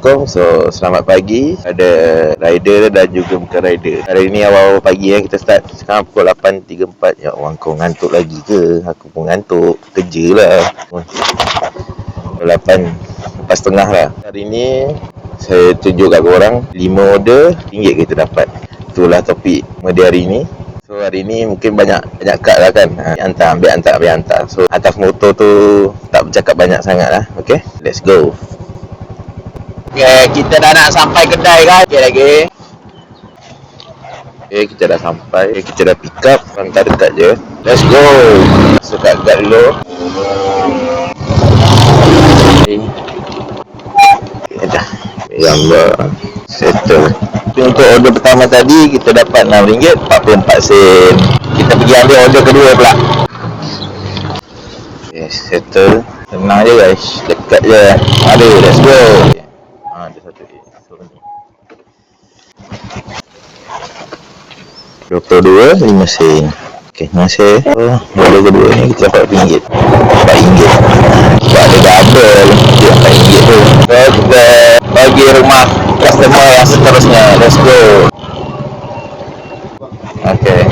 Assalamualaikum. So selamat pagi ada rider dan juga bukan rider. Hari ni awal pagi kita start. Sekarang pukul 8.34. Ya Allah, kau ngantuk lagi ke? Aku pun ngantuk. Kerja lah. 8.30 lah. Hari ni saya tunjuk kat korang 5 order RM1 kita dapat. Itulah topik media hari ni. So hari ni mungkin banyak kad lah kan. Ambil hantar. So atas motor tu tak bercakap banyak sangat lah. Okay, let's go. Okay, kita dah nak sampai kedai kan. Okay lagi. Okay, kita dah sampai. Okay, kita dah pick up. Hantar dekat je. Let's go. Masuk kat guard dulu. Okay, dah. Ya Allah, settle. Untuk order pertama tadi kita dapat RM6.44. Kita pergi ambil order kedua pula. Okay, settle. Tenang je guys, dekat je. Ada, let's go. Ada satu so ni 22 5 sen. Okey, terima kasih. Order kedua ni kita dapat RM4. Sebab ada double dia RM4 tu. So kita bagi rumah customer yang seterusnya. Let's go. Okey,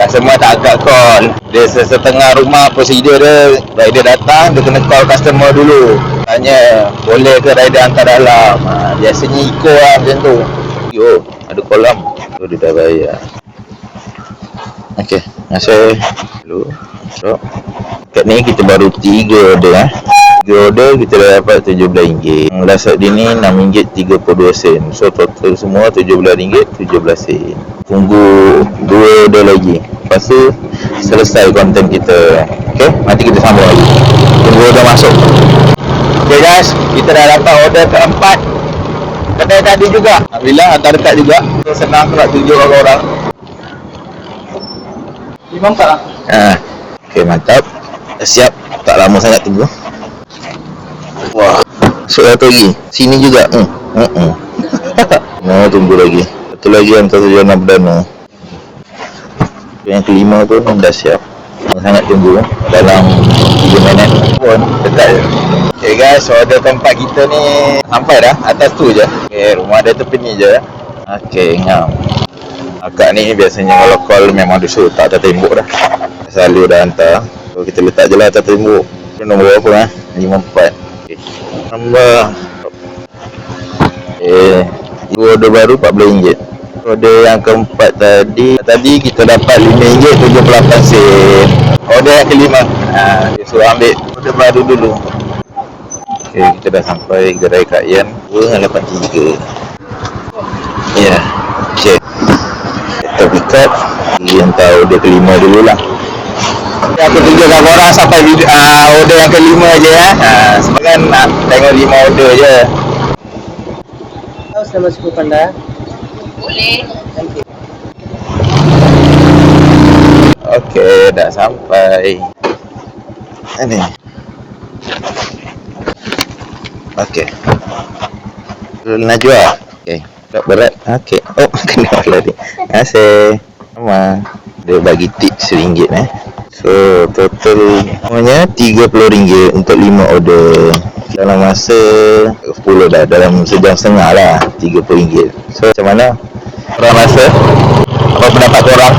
customer tak agak call. Dia setengah rumah prosedur dia. Rider datang, dia kena call customer dulu. Tanya, boleh ke rider hantar dalam? Biasanya ikut lah macam tu. Yo, ada kolam. Tu dia dah bayar. Okey, terima kasih. Dulu. So, kat ni kita baru 3 order 3 order kita dah dapat RM17. Last hari ni RM6.32. So total semua RM17.17. Tunggu 2 order lagi. Lepas tu selesai konten kita. Okey, nanti kita sambung lagi. Tunggu order masuk. Okey guys, kita dah dapat order keempat. Kedai tadi juga. Alhamdulillah hantar dekat juga. So, senang aku nak tunjuk kat orang. 54 lah. Okey, mantap. Dah siap. Tak lama sangat tunggu. Wah, masuk satu lagi. Sini juga. Mau tunggu lagi. Satu lagi hantar tujuan perdana. Yang kelima tu dah siap. Sangat tunggu. Dalam 3 minit pun dekat je. Okay guys, order tempat kita ni sampai dah. Atas tu je. Okay, rumah dia tepi ni je. Okay, ngam. Akak ni biasanya kalau call memang dia suruh tak atas tembok dah. Selalu dah hantar. So kita letak je lah atas tembok. Nombor apa 54. Okay, nombor. Order baru RM14. Order yang keempat tadi kita dapat RM5.78. Order yang kelima dia suruh ambil order baru dulu. Okay, kita dah sampai gerai Kak Yan 283. Ya, okay. Kita pick up. Yang tahu order kelima dulu lah. Aku tunjuk kat korang sampai order yang kelima je sebab kan nak tengok 5 order je. Saya masuk ke Panda. Boleh. Thank you. Okey, dah sampai. Ini. Okey. Najwa. Okey, tak berat. Okey. Oh, kena lari. Terima kasih. Sama. Dia bagi tip RM1 So, total semuanya RM30 untuk 5 order. Dalam masa 10 dah, dalam sejam setengah lah RM30. So macam mana korang rasa? Apa pendapat korang?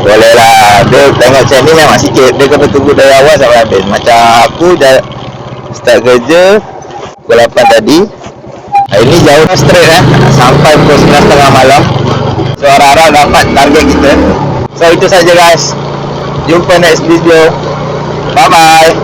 Boleh lah. Dia tengok macam ni memang sikit. Dia kena tunggu dari awal sampai habis. Macam aku dah start kerja pukul 8 tadi. Hari ni jauh dah straight sampai pukul 9.30 malam. So harap-harap dapat target kita. So itu saja guys. Jumpa next video. Bye bye.